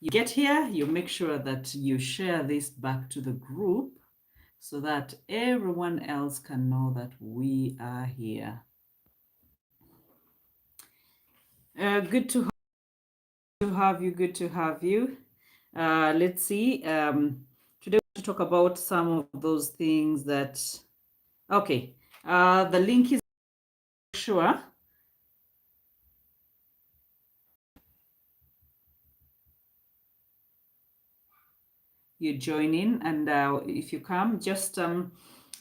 you get here, you make sure that you share this back to the group so that everyone else can know that we are here. Good to have you. Good to have you. Let's see. Today we're going to talk about some of those things that. Okay. The link is sure. You join in, and if you come, just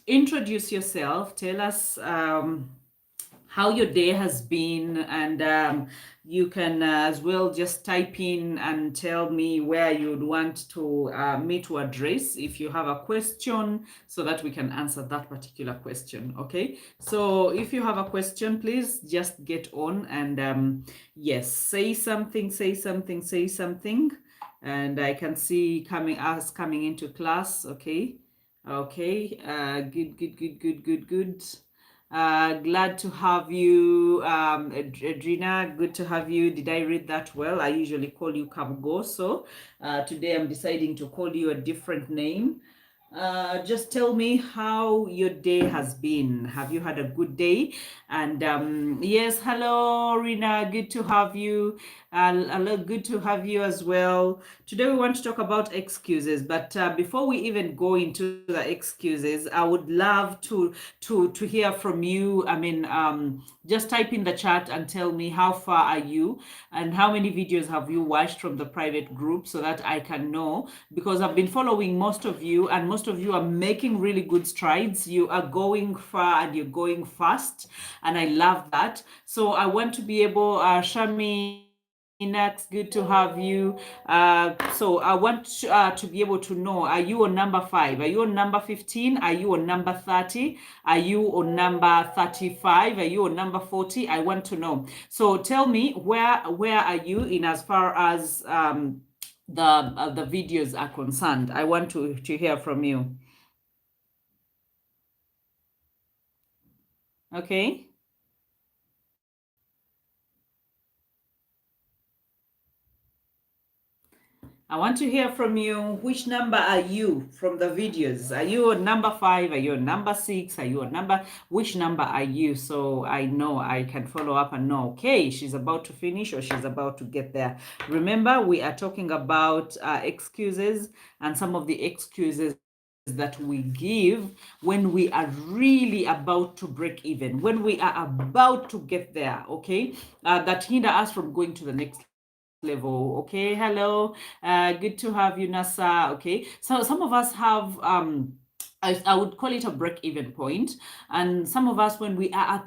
introduce yourself. Tell us how your day has been, and you can as well just type in and tell me where you'd want to me to address if you have a question, so that we can answer that particular question. Okay, so if you have a question, please just get on and yes, say something, and I can see coming into class. Okay, good. Glad to have you, Adrina. Good to have you. Did I read that well? I usually call you Kabgo, so today I'm deciding to call you a different name. Just tell me how your day has been. Have you had a good day? And yes, hello, Rina. Good to have you. Good to have you as well. Today we want to talk about excuses, but before we even go into the excuses, I would love to hear from you. I mean, just type in the chat and tell me how far are you and how many videos have you watched from the private group, so that I can know, because I've been following most of you, and most of you are making really good strides. You are going far and you're going fast, and I love that. So I want to be able, Shami, next, good to have you. So I want to be able to know, are you on number 5? Are you on number 15? Are you on number 30? Are you on number 35? Are you on number 40? I want to know. So tell me, where are you in as far as the videos are concerned? I want to hear from you. Okay. I want to hear from you. Which number are you from the videos? Are you on number 5? Are you on number 6? Are you on which number are you? So I know I can follow up and know, okay, she's about to finish or she's about to get there. Remember, we are talking about excuses, and some of the excuses that we give when we are really about to break even, when we are about to get there, okay, that hinder us from going to the next level. Okay, hello, good to have you, Nasa. Okay, so some of us have I would call it a break-even point, and some of us, when we are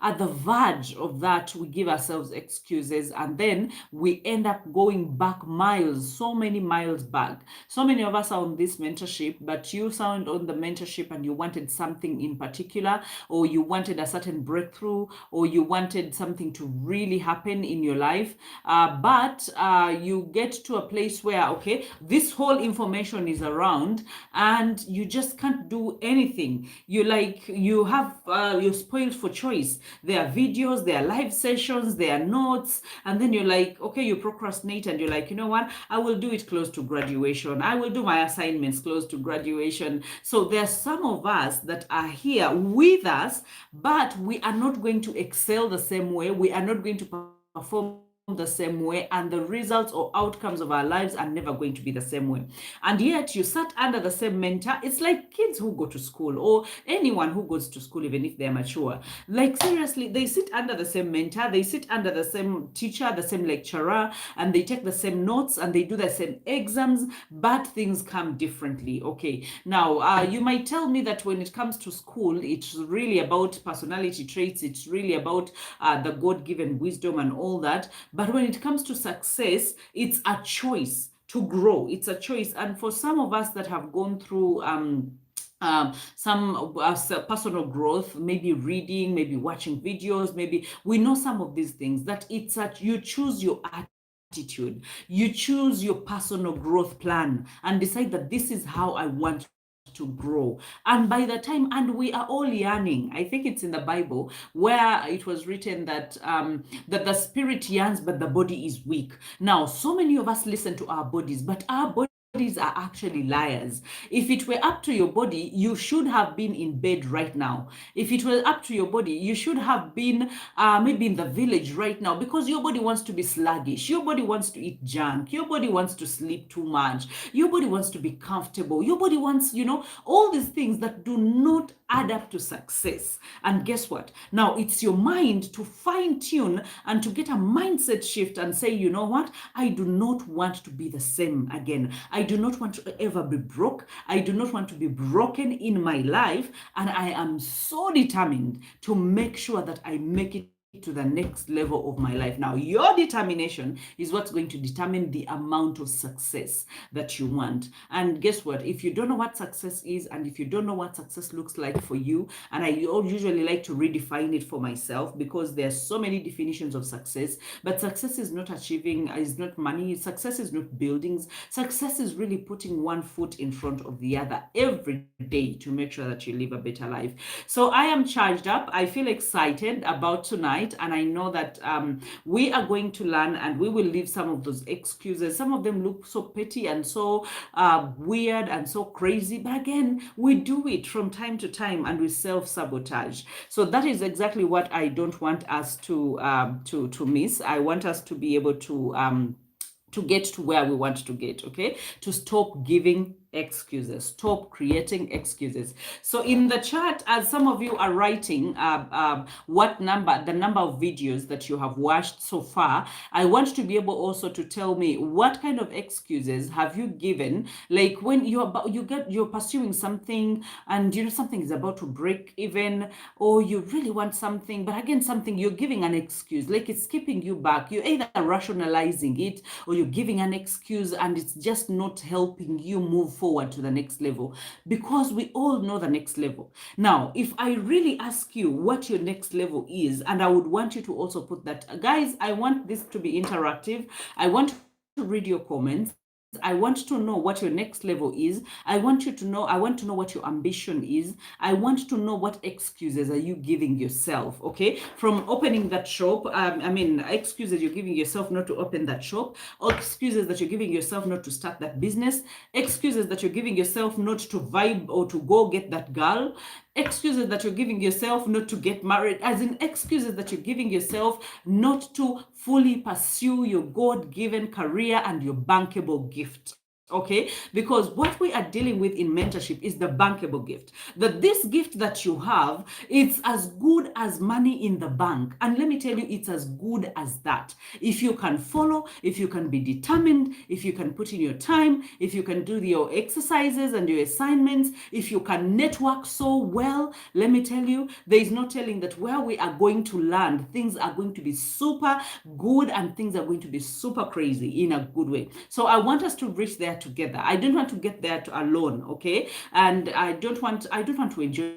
at the verge of that, we give ourselves excuses, and then we end up going back miles, so many miles back. So many of us are on this mentorship, but you sound on the mentorship and you wanted something in particular, or you wanted a certain breakthrough, or you wanted something to really happen in your life, but you get to a place where, okay, this whole information is around and you just can't do anything. You're spoiled for choice. There are videos, there are live sessions, there are notes, and then you're like, okay, you procrastinate and you're like, you know what, I will do it close to graduation. I will do my assignments close to graduation. So there's some of us that are here with us, but we are not going to excel the same way. We are not going to perform the same way, and the results or outcomes of our lives are never going to be the same way. And yet you sat under the same mentor. It's like kids who go to school, or anyone who goes to school, even if they're mature. Like, seriously, they sit under the same mentor, they sit under the same teacher, the same lecturer, and they take the same notes and they do the same exams, but things come differently. Okay, now you might tell me that when it comes to school, it's really about personality traits, it's really about the God-given wisdom and all that. But when it comes to success, it's a choice to grow. It's a choice. And for some of us that have gone through some personal growth, maybe reading, maybe watching videos, maybe we know some of these things, that it's that you choose your attitude, you choose your personal growth plan and decide that this is how I want to grow. And by the time, and we are all yearning. I think it's in the Bible where it was written that that the spirit yearns, but the body is weak. Now, so many of us listen to our bodies, but our bodies are actually liars. If it were up to your body, you should have been in bed right now. If it were up to your body, you should have been maybe in the village right now, because your body wants to be sluggish. Your body wants to eat junk. Your body wants to sleep too much. Your body wants to be comfortable. Your body wants, all these things that do not add up to success. And guess what? Now it's your mind to fine tune and to get a mindset shift and say, you know what? I do not want to be the same again. I do not want to ever be broke. I do not want to be broken in my life. And I am so determined to make sure that I make it to the next level of my life. Now, your determination is what's going to determine the amount of success that you want. And guess what? If you don't know what success is, and if you don't know what success looks like for you, and I usually like to redefine it for myself, because there's so many definitions of success, but success is not achieving, is not money, success is not buildings, success is really putting one foot in front of the other every day to make sure that you live a better life. So I am charged up. I feel excited about tonight, and I know that we are going to learn, and we will leave some of those excuses. Some of them look so petty and so weird and so crazy, but again, we do it from time to time, and we self-sabotage. So that is exactly what I don't want us to miss. I want us to be able to get to where we want to get, okay? To stop giving excuses, stop creating excuses. So in the chat, as some of you are writing the number of videos that you have watched so far, I want to be able also to tell me what kind of excuses have you given, like when you're pursuing something, and something is about to break even, or you really want something, but again, something you're giving an excuse, like it's keeping you back. You're either rationalizing it, or you're giving an excuse, and it's just not helping you move forward to the next level, because we all know the next level. Now, if I really ask you what your next level is, and I would want you to also put that, guys, I want this to be interactive. I want to read your comments. I want to know what your next level is. I want to know what your ambition is. I want to know what excuses are you giving yourself, okay? From opening that shop, excuses you're giving yourself not to open that shop, or excuses that you're giving yourself not to start that business, excuses that you're giving yourself not to vibe or to go get that girl, excuses that you're giving yourself not to get married, as in excuses that you're giving yourself not to fully pursue your God-given career and your bankable gift. Okay, because what we are dealing with in mentorship is the bankable gift. That this gift that you have, it's as good as money in the bank. And let me tell you, it's as good as that. If you can follow, if you can be determined, if you can put in your time, if you can do your exercises and your assignments, if you can network so well, let me tell you, there is no telling that where we are going to land, things are going to be super good, and things are going to be super crazy in a good way. So I want us to reach there together. I don't want to get there alone, okay? And I don't want to enjoy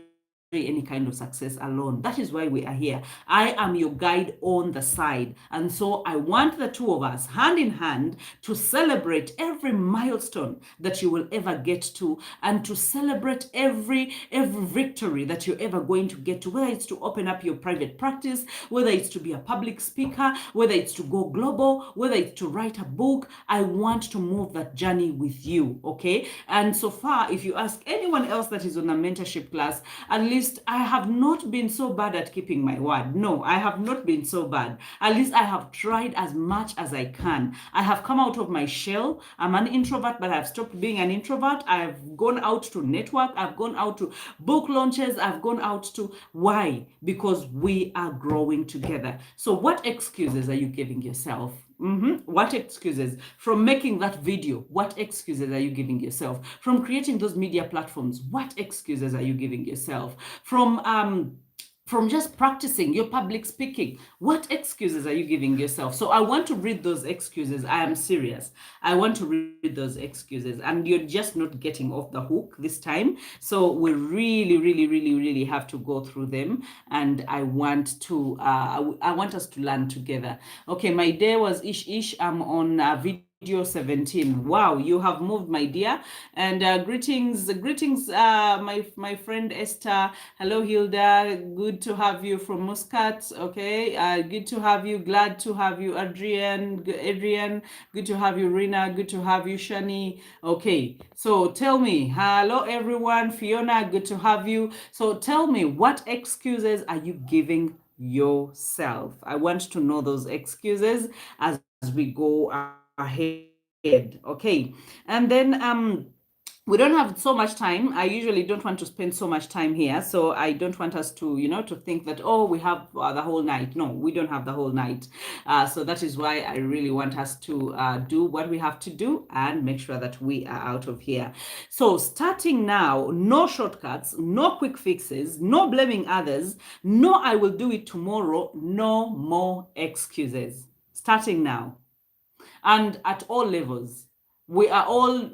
any kind of success alone. That is why we are here. I am your guide on the side. And so I want the two of us, hand in hand, to celebrate every milestone that you will ever get to, and to celebrate every victory that you're ever going to get to, whether it's to open up your private practice, whether it's to be a public speaker, whether it's to go global, whether it's to write a book. I want to move that journey with you, okay? And so far, if you ask anyone else that is on a mentorship class, at least I have not been so bad at keeping my word. No, I have not been so bad. At least I have tried as much as I can. I have come out of my shell. I'm an introvert, but I've stopped being an introvert. I've gone out to network. I've gone out to book launches. I've gone out to... Why? Because we are growing together. So what excuses are you giving yourself? What excuses? From making that video, what excuses are you giving yourself? From creating those media platforms, what excuses are you giving yourself? From just practicing your public speaking, what excuses are you giving yourself? So I want to read those excuses. I am serious. I want to read those excuses, and you're just not getting off the hook this time. So we really, really, really, really have to go through them, and I want us to learn together. Okay, my day was ish. I'm on video 17. Wow, you have moved, my dear. And greetings, my friend Esther. Hello, Hilda. Good to have you from Muscat. Okay, good to have you. Glad to have you, Adrian. Good to have you, Rina. Good to have you, Shani. Okay, so tell me, hello, everyone. Fiona, good to have you. So tell me, what excuses are you giving yourself? I want to know those excuses as we go ahead. Okay, and then we don't have so much time. I usually don't want to spend so much time here, so I don't want us to, to think that, oh, we have the whole night. No, we don't have the whole night. So that is why I really want us to do what we have to do and make sure that we are out of here. So starting now, no shortcuts, no quick fixes, no blaming others, no I will do it tomorrow, no more excuses. Starting now. And at all levels. We are all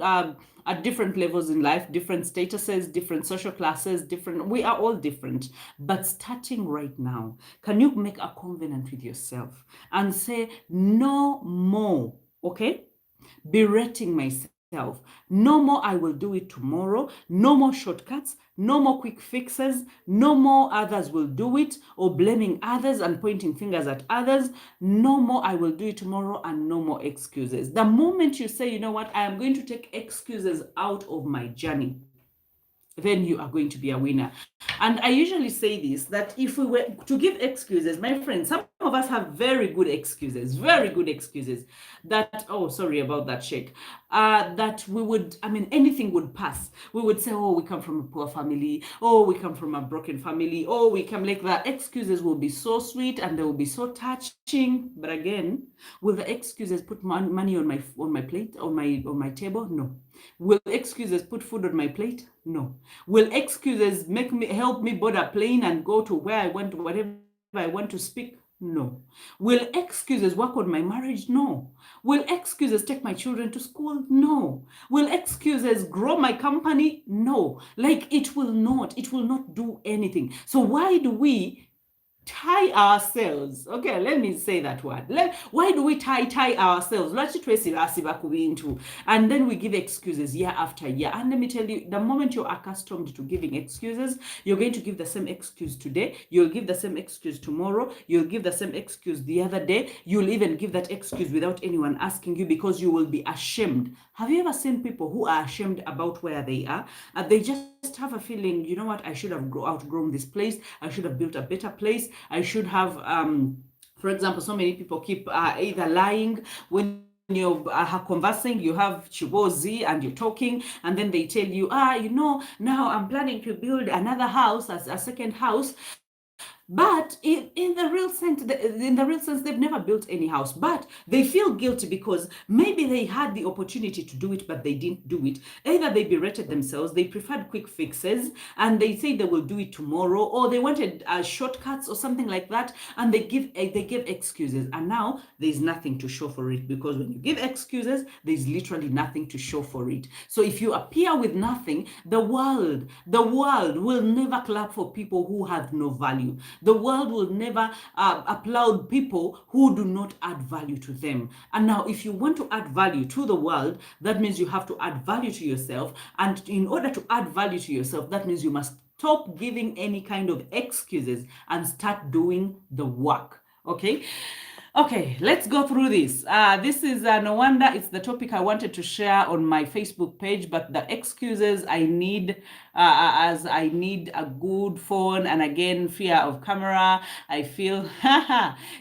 at different levels in life, different statuses, different social classes, we are all different. But starting right now, can you make a covenant with yourself and say, no more, okay? Berating myself. No more I will do it tomorrow. No more shortcuts. No more quick fixes. No more others will do it, or blaming others and pointing fingers at others. No more I will do it tomorrow, and no more excuses. The moment you say, you know what, I am going to take excuses out of my journey, then you are going to be a winner. And I usually say this, that if we were to give excuses, my friends, some of us have very good excuses, that, oh, sorry about that shake, that we would, anything would pass. We would say, oh, we come from a poor family, oh, we come from a broken family, oh, we come, like, the excuses will be so sweet and they will be so touching. But again, will the excuses put money on my plate, on my table? No. Will excuses put food on my plate? No. Will excuses help me board a plane and go to where I want, whatever I want to speak? No. Will excuses work on my marriage? No. Will excuses take my children to school? No. Will excuses grow my company? No. Like, it will not do anything. So why do we tie ourselves? Okay, let me say that word. Why do we tie ourselves? And then we give excuses year after year. And let me tell you, the moment you're accustomed to giving excuses, you're going to give the same excuse today. You'll give the same excuse tomorrow. You'll give the same excuse the other day. You'll even give that excuse without anyone asking you, because you will be ashamed. Have you ever seen people who are ashamed about where they are? They just have a feeling, you know what, I should have outgrown this place. I should have built a better place. I should have, for example, so many people keep either lying when you're conversing, you have chibozi and you're talking, and then they tell you, now I'm planning to build another house, as a second house. But in the real sense, they've never built any house. But they feel guilty because maybe they had the opportunity to do it, but they didn't do it. Either they berated themselves, they preferred quick fixes, and they say they will do it tomorrow, or they wanted shortcuts or something like that, and they give excuses. And now there's nothing to show for it, because when you give excuses, there's literally nothing to show for it. So if you appear with nothing, the world will never clap for people who have no value. The world will never applaud people who do not add value to them. And now, if you want to add value to the world, that means you have to add value to yourself. And in order to add value to yourself, that means you must stop giving any kind of excuses and start doing the work. Okay, let's go through this. This is no wonder it's the topic I wanted to share on my Facebook page, but the excuses I need, as I need a good phone, and again, fear of camera. I feel,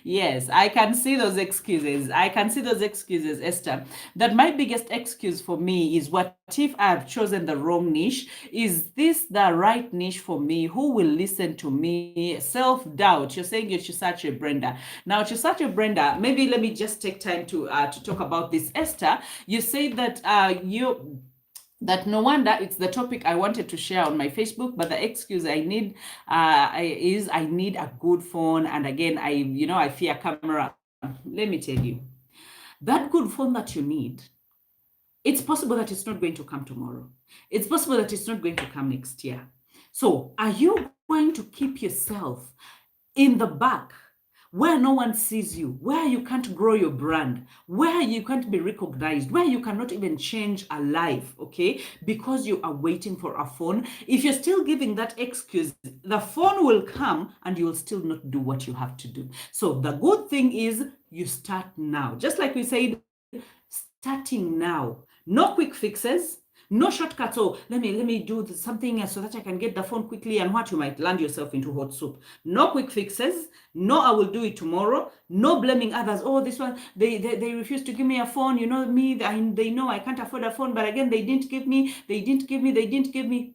yes, I can see those excuses. Esther. That my biggest excuse for me is, what if I have chosen the wrong niche? Is this the right niche for me? Who will listen to me? Self-doubt. You're saying you're Chisache Brenda. Now, Chisache Brenda, maybe let me just take time to talk about this. Esther, you say that that no wonder it's the topic I wanted to share on my Facebook, but the excuse I need is I need a good phone, and again, I fear camera. Let me tell you, that good phone that you need, it's possible that it's not going to come tomorrow. It's possible that it's not going to come next year. So are you going to keep yourself in the back where no one sees you, where you can't grow your brand, where you can't be recognized, where you cannot even change a life, okay, because you are waiting for a phone. If you're still giving that excuse, the phone will come and you will still not do what you have to do. So the good thing is you start now. Just like we said, starting now. No quick fixes, no shortcuts. Oh, let me do something so that I can get the phone quickly, and what, you might land yourself into hot soup. No quick fixes. No, I will do it tomorrow. No blaming others. Oh, this one, they refused to give me a phone. You know me, they know I can't afford a phone, but again, they didn't give me.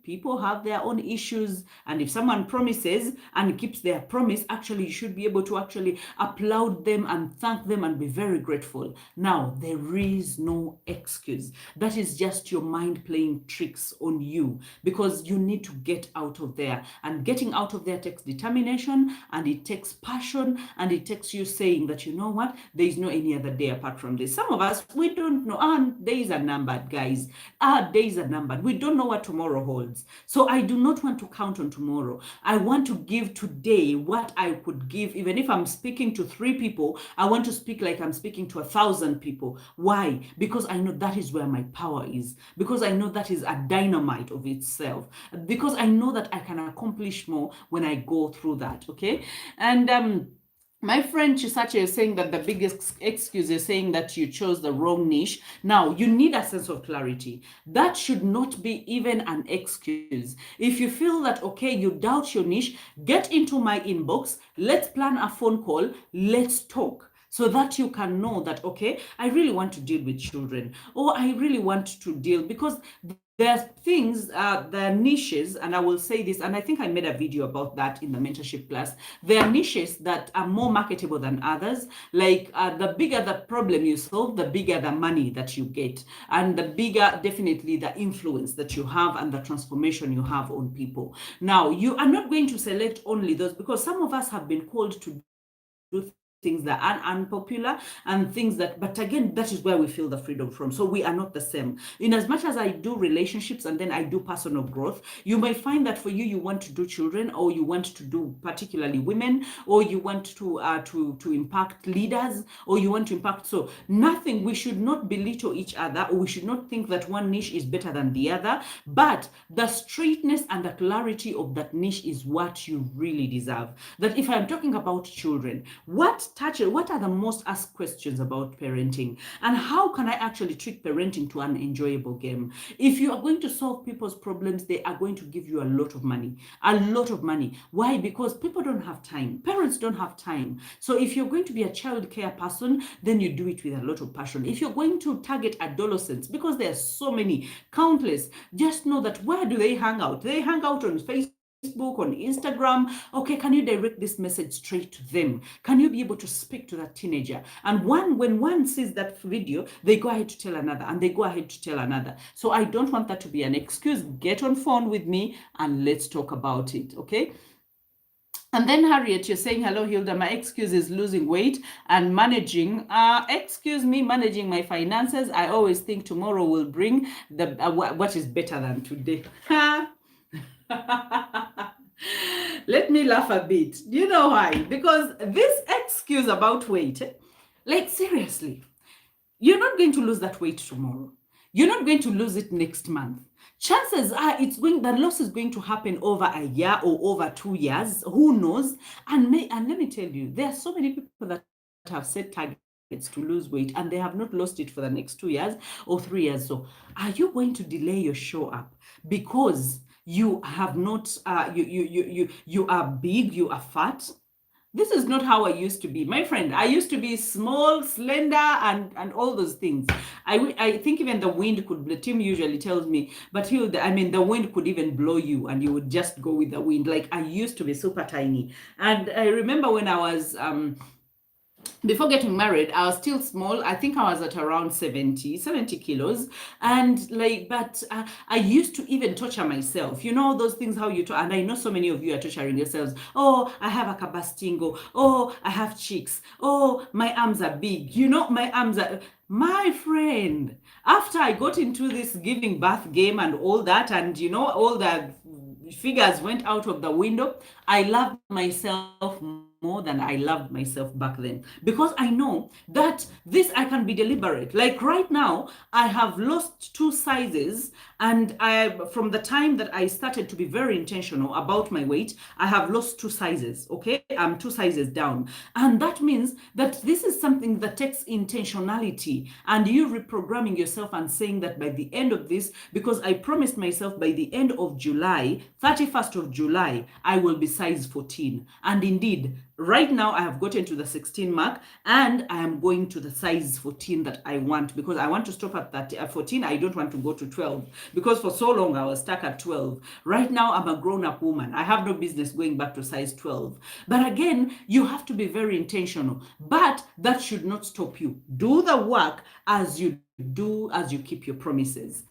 People have their own issues, and if someone promises and keeps their promise, actually, you should be able to actually applaud them and thank them and be very grateful. Now, there is no excuse. That is just your mind playing tricks on you, because you need to get out of there. And getting out of there takes determination, and it takes passion, and it takes you saying that, you know what, there is no any other day apart from this. Some of us, we don't know. Our days are numbered, guys. Our days are numbered. We don't know what tomorrow holds. So I do not want to count on tomorrow. I want to give today what I could give. Even if I'm speaking to 3 people, I want to speak like I'm speaking to 1,000 people. Why? Because I know that is where my power is. Because I know that is a dynamite of itself. Because I know that I can accomplish more when I go through that. Okay. And my friend Chisache is saying that the biggest excuse is saying that you chose the wrong niche. Now, you need a sense of clarity. That should not be even an excuse. If you feel that, okay, you doubt your niche, get into my inbox. Let's plan a phone call. Let's talk, so that you can know that, okay, I really want to deal with children, or I really want to deal, because there's things, there are niches, and I will say this, and I think I made a video about that in the mentorship class. There are niches that are more marketable than others. Like the bigger the problem you solve, the bigger the money that you get, and the bigger definitely the influence that you have and the transformation you have on people. Now, you are not going to select only those, because some of us have been called to do things that are unpopular and things that, but again, that is where we feel the freedom from. So we are not the same. In as much as I do relationships and then I do personal growth, you may find that for you, you want to do children, or you want to do particularly women, or you want to impact leaders, or you want to impact. So nothing, we should not belittle each other, or we should not think that one niche is better than the other, but the straightness and the clarity of that niche is what you really deserve. That if I'm talking about children, what are the most asked questions about parenting, and how can I actually treat parenting to an enjoyable game? If you are going to solve people's problems, they are going to give you a lot of money. Why? Because people don't have time. Parents don't have time. So if you're going to be a child care person, then you do it with a lot of passion. If you're going to target adolescents, because there are so many, countless, just know that where do they hang out? They hang out on Facebook, on Instagram. Okay, can you direct this message straight to them? Can you be able to speak to that teenager? And when one sees that video, they go ahead to tell another, and they go ahead to tell another. So I don't want that to be an excuse. Get on phone with me and let's talk about it, okay? And then Harriet, you're saying, hello, Hilda, my excuse is losing weight and managing, managing my finances. I always think tomorrow will bring the what is better than today. Let me laugh a bit. You know why? Because this excuse about weight, like seriously, you're not going to lose that weight tomorrow. You're not going to lose it next month. Chances are the loss is going to happen over a year or over 2 years. Who knows? And let me tell you, there are so many people that have set targets to lose weight and they have not lost it for the next 2 years or 3 years. So are you going to delay your show up because you have not, you are big, you are fat? This is not how I used to be. My friend, I used to be small, slender, and all those things. I think even the wind could, the team usually tells me, but the wind could even blow you and you would just go with the wind. Like I used to be super tiny. And I remember when I was, before getting married, I was still small. I think I was at around 70 kilos. And but I used to even torture myself. You know, those things, how you, and I know so many of you are torturing yourselves. Oh, I have a cabastingo. Oh, I have cheeks. Oh, my arms are big. You know, my arms are, my friend, after I got into this giving birth game and all that, and you know, all the figures went out of the window, I loved myself more than I loved myself back then, because I know that this I can be deliberate. Like right now, I have lost 2 sizes, and from the time that I started to be very intentional about my weight, I have lost 2 sizes. Okay, I'm 2 sizes down, and that means that this is something that takes intentionality and you reprogramming yourself and saying that by the end of this, because I promised myself by the end of July, 31st of July, I will be size 14. And indeed, right now I have gotten to the 16 mark, and I am going to the size 14 that I want, because I want to stop at that 14. I don't want to go to 12, because for so long I was stuck at 12. Right now I'm a grown-up woman. I have no business going back to size 12. But again, you have to be very intentional, but that should not stop you. Do the work as you keep your promises.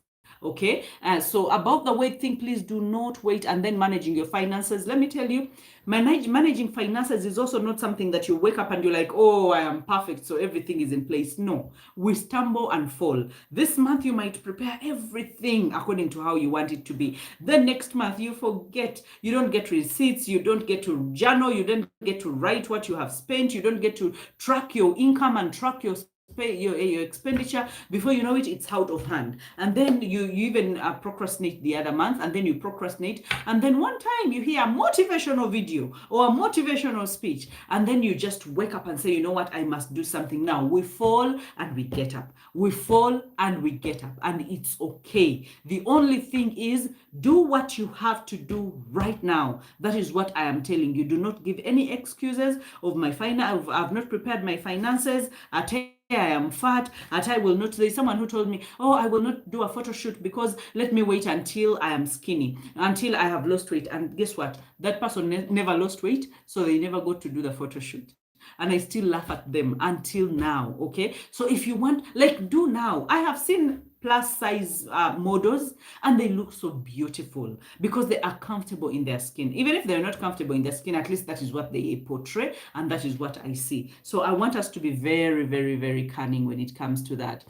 Okay, so about the weight thing, please do not wait. And then managing your finances, let me tell you, managing finances is also not something that you wake up and you're like, oh, I am perfect, so everything is in place. No, we stumble and fall. This month you might prepare everything according to how you want it to be. Then next month you forget, you don't get receipts, you don't get to journal, you don't get to write what you have spent, you don't get to track your income and track your expenditure. Before you know it, it's out of hand, and then you even procrastinate the other month, and then you procrastinate, and then one time you hear a motivational video or a motivational speech, and then you just wake up and say, you know what, I must do something now. We fall and we get up, we fall and we get up, and it's okay. The only thing is, do what you have to do right now. That is what I am telling you. Do not give any excuses of my finance. I've not prepared my finances. I am fat, at I will not. There's someone who told me, oh, I will not do a photo shoot because let me wait until I am skinny, until I have lost weight. And guess what? That person never lost weight, so they never got to do the photo shoot. And I still laugh at them until now. Okay, so if you want, like, do now. I have seen plus size models, and they look so beautiful because they are comfortable in their skin. Even if they're not comfortable in their skin, at least that is what they portray, and that is what I see. So I want us to be very, very, very cunning when it comes to that.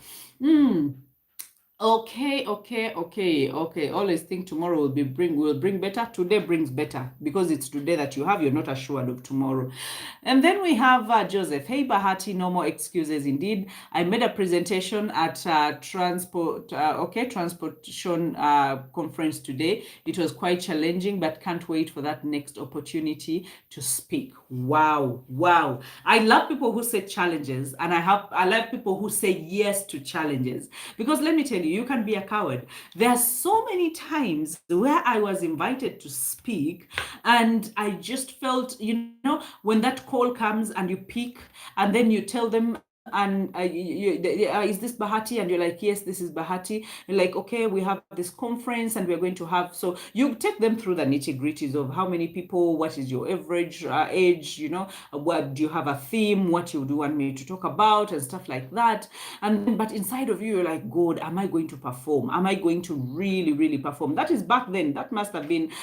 Okay. Always think tomorrow will bring better. Today brings better, because it's today that you have. You're not assured of tomorrow. And then we have Joseph. Hey Bahati, no more excuses. Indeed, I made a presentation at transportation conference today. It was quite challenging, but can't wait for that next opportunity to speak. Wow. I love people who set challenges, and I love people who say yes to challenges, because let me tell you, you can be a coward. There are so many times where I was invited to speak, and I just felt, when that call comes and you pick, and then you tell them, and is this Bahati? And you're like, yes, this is Bahati. You're like, okay, we have this conference and we're going to have, so you take them through the nitty-gritties of how many people, what is your average age, what do you have a theme, what do you want me to talk about, and stuff like that. And then, but inside of you, you're like, God, am I going to perform? Am I going to really, really perform? That is back then. That must have been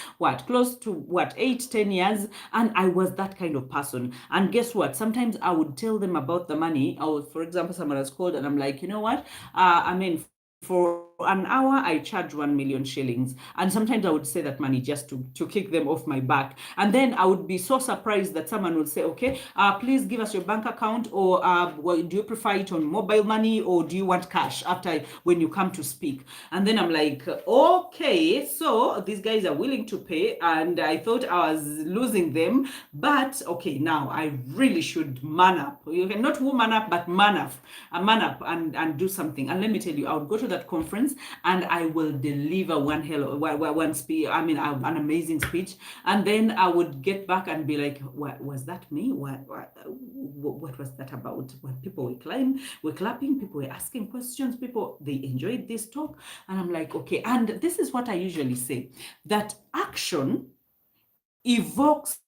close to 8-10 years. And I was that kind of person. And guess what? Sometimes I would tell them about the money. For example, someone has called and I'm like, you know what? For an hour, I charge 1 million shillings. And sometimes I would say that money just to kick them off my back. And then I would be so surprised that someone would say, okay, please give us your bank account, or do you prefer it on mobile money, or do you want cash when you come to speak? And then I'm like, okay, so these guys are willing to pay, and I thought I was losing them, but okay, now I really should man up. You can not woman up, but man up and do something. And let me tell you, I would go to that conference and I will deliver an amazing speech, and then I would get back and be like, what was that me? What was that about? When people were clapping, people were asking questions, they enjoyed this talk, and I'm like, okay. And this is what I usually say, that action evokes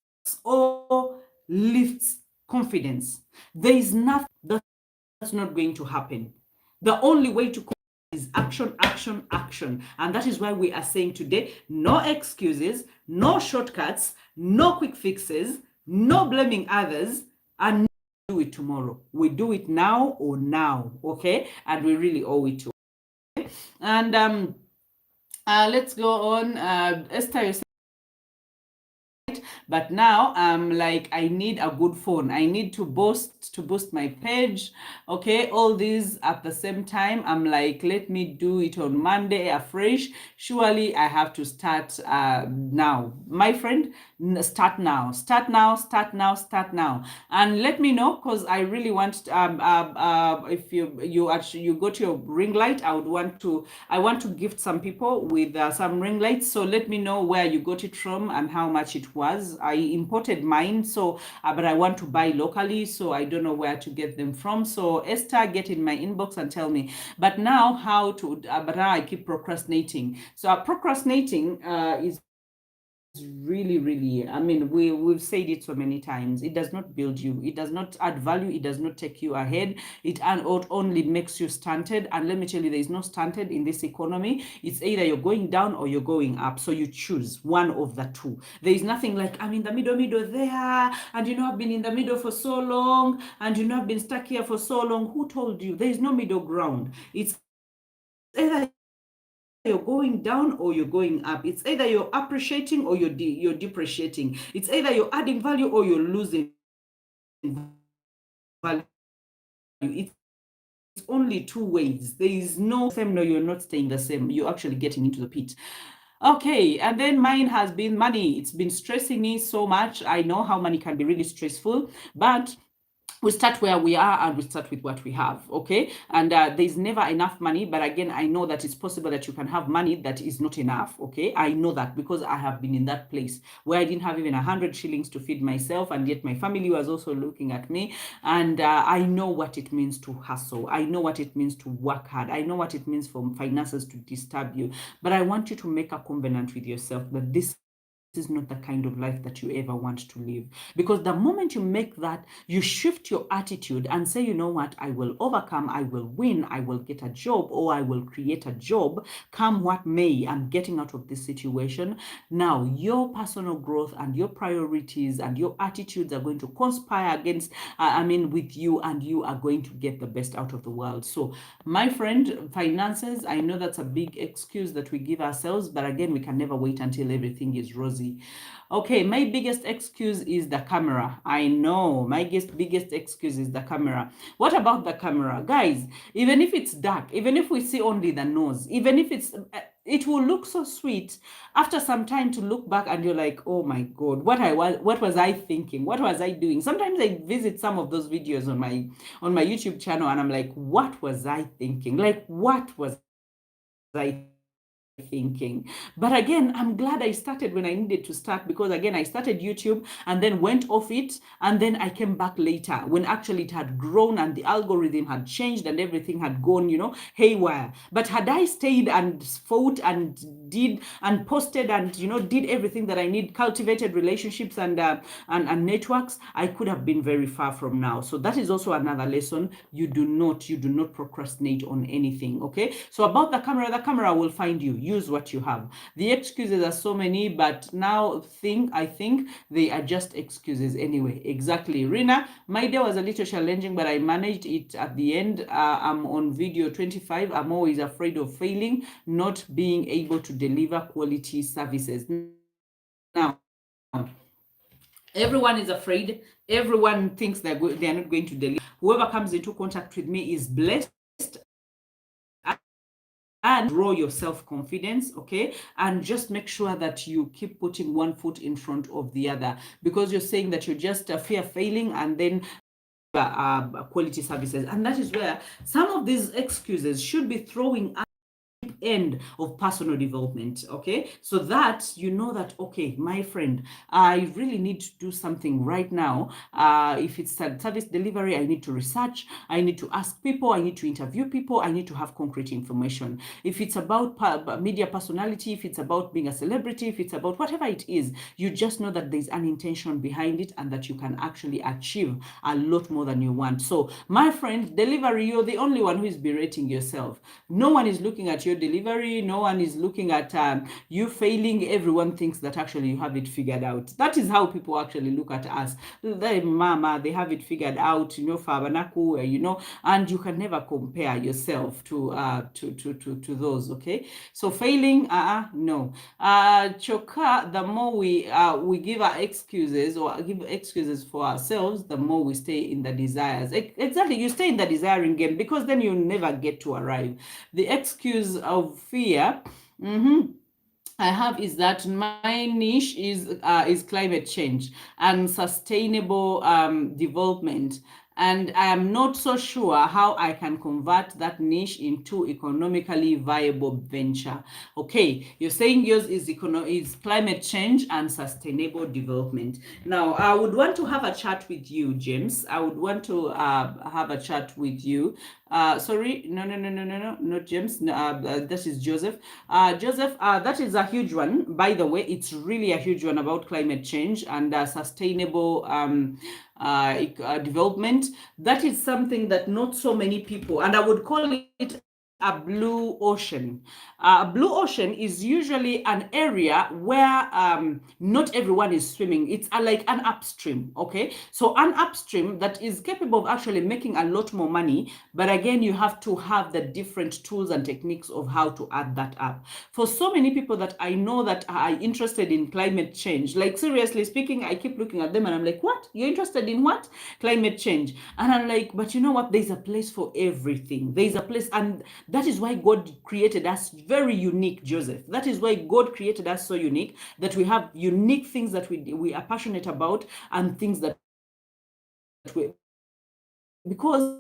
or lifts confidence. There is nothing that's not going to happen. The only way to is action. And that is why we are saying today, no excuses, no shortcuts, no quick fixes, no blaming others, and do it tomorrow. We do it now or now, okay? And we really owe it to. Okay? And let's go on. Esther, But now I'm like, I need a good phone. I need to boost my page. Okay, all these at the same time. I'm like, let me do it on Monday afresh. Surely I have to start now. My friend, start now, start now, start now, start now. And let me know, because I really want if you actually you got your ring light, I want to gift some people with some ring lights. So let me know where you got it from and how much it was. I imported mine, so but I want to buy locally, so I don't know where to get them from. So Esther, get in my inbox and tell me. But now how to but now I keep procrastinating. So procrastinating is really, I mean, we've said it so many times. It does not build you, it does not add value, it does not take you ahead. It only makes you stunted. And let me tell you, there is no stunted in this economy. It's either you're going down or you're going up, so you choose one of the two. There is nothing like, I'm in the middle there, and I've been in the middle for so long, and I've been stuck here for so long. Who told you? There is no middle ground. It's either you're going down or you're going up. It's either you're appreciating or you're depreciating. It's either you're adding value or you're losing value. It's only two ways. There is no same. No, you're not staying the same. You're actually getting into the pit. Okay, and then mine has been money. It's been stressing me so much. I know how money can be really stressful, but we start where we are and we start with what we have. Okay, and there's never enough money, but again, I know that it's possible that you can have money that is not enough. Okay, I know that because I have been in that place where I didn't have even 100 shillings to feed myself, and yet my family was also looking at me. And I know what it means to hustle. I know what it means to work hard. I know what it means for finances to disturb you. But I want you to make a covenant with yourself that this is not the kind of life that you ever want to live. Because the moment you make that, you shift your attitude and say, you know what, I will overcome, I will win, I will get a job, or I will create a job, come what may, I'm getting out of this situation. Now, your personal growth and your priorities and your attitudes are going to conspire against, with you, and you are going to get the best out of the world. So, my friend, finances, I know that's a big excuse that we give ourselves, but again, we can never wait until everything is rosy. Okay, my biggest excuse is the camera. I know, my biggest excuse is the camera. What about the camera? Guys, even if it's dark, even if we see only the nose, even if it will look so sweet after some time to look back and you're like, oh my God, what was I thinking? What was I doing? Sometimes I visit some of those videos on my YouTube channel and I'm like, what was I thinking? Like, what was I thinking? But again, I'm glad I started when I needed to start, because again, I started YouTube and then went off it, and then I came back later when actually it had grown and the algorithm had changed and everything had gone, haywire. But had I stayed and fought and did and posted and did everything that I need, cultivated relationships and networks, I could have been very far from now. So that is also another lesson. You do not procrastinate on anything. Okay, so about the camera will find you. Use what you have. The excuses are so many, but now I think they are just excuses anyway. Exactly, Rina, my day was a little challenging, but I managed it at the end. I'm on video 25. I'm always afraid of failing, not being able to deliver quality services. Now, everyone is afraid. Everyone thinks they're not going to deliver. Whoever comes into contact with me is blessed, and grow your self-confidence. Okay, and just make sure that you keep putting one foot in front of the other, because you're saying that you're just fear failing and then quality services, and that is where some of these excuses should be throwing end of personal development. Okay, so that that, okay, my friend, I really need to do something right now. If it's a service delivery, I need to research, I need to ask people, I need to interview people, I need to have concrete information. If it's about media personality, if it's about being a celebrity, if it's about whatever it is, you just know that there's an intention behind it and that you can actually achieve a lot more than you want. So my friend, delivery, you're the only one who is berating yourself. No one is looking at your delivery delivery. No one is looking at you failing. Everyone thinks that actually you have it figured out. That is how people actually look at us. Mama, they have it figured out, Fabanaku, and you can never compare yourself to those. Okay, so failing, no. Choka, the more we give our excuses or give excuses for ourselves, the more we stay in the desires. Exactly, you stay in the desiring game because then you never get to arrive. The excuse of fear. I have is that my niche is climate change and sustainable development, and I am not so sure how I can convert that niche into economically viable venture. Okay, you're saying yours is climate change and sustainable development. Now, I would want to have a chat with you, James. I would want to have a chat with you. Sorry, no, not James. No, that is Joseph. Joseph, that is a huge one. By the way, it's really a huge one about climate change and sustainable development. That is something that not so many people, and I would call it a blue ocean. Blue ocean is usually an area where not everyone is swimming. It's like an upstream, okay? So an upstream that is capable of actually making a lot more money, but again, you have to have the different tools and techniques of how to add that up. For so many people that I know that are interested in climate change, like seriously speaking, I keep looking at them and I'm like, what? You're interested in what? Climate change. And I'm like, but you know what? There's a place for everything. There's a place, and that is why God created us very unique, Joseph. That is why God created us so unique, that we have unique things that we are passionate about and things that because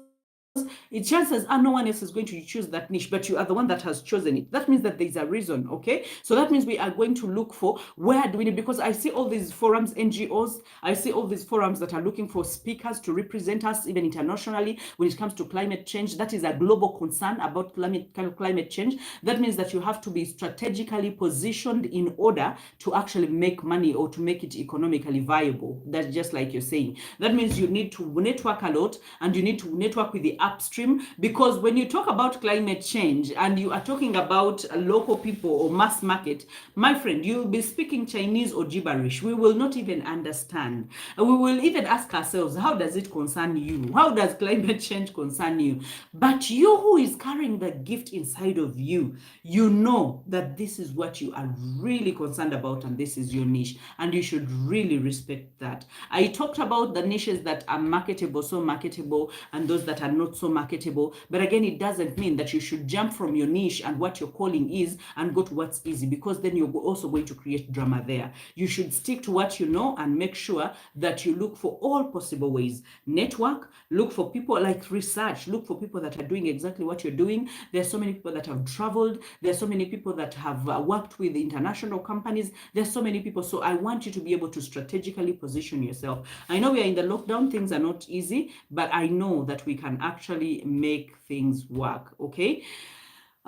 it chances are no one else is going to choose that niche, but you are the one that has chosen it. That means that there's a reason, okay? So that means we are going to look for where do we need, because I see all these forums, NGOs, I see all these forums that are looking for speakers to represent us even internationally when it comes to climate change. That is a global concern about climate change. That means that you have to be strategically positioned in order to actually make money or to make it economically viable. That's just like you're saying. That means you need to network a lot, and you need to network with the upstream, because when you talk about climate change and you are talking about local people or mass market, my friend, you'll be speaking Chinese or gibberish. We will not even understand. And we will even ask ourselves, how does it concern you? How does climate change concern you? But you who is carrying the gift inside of you, you know that this is what you are really concerned about and this is your niche, and you should really respect that. I talked about the niches that are marketable, so marketable, and those that are not so marketable. But again, it doesn't mean that you should jump from your niche and what your calling is and go to what's easy, because then you're also going to create drama there. You should stick to what you know and make sure that you look for all possible ways. Network, look for people, like research, look for people that are doing exactly what you're doing. There's so many people that have traveled. There's so many people that have worked with international companies. There's so many people. So I want you to be able to strategically position yourself. I know we are in the lockdown, things are not easy, but I know that we can actually make things work. Okay.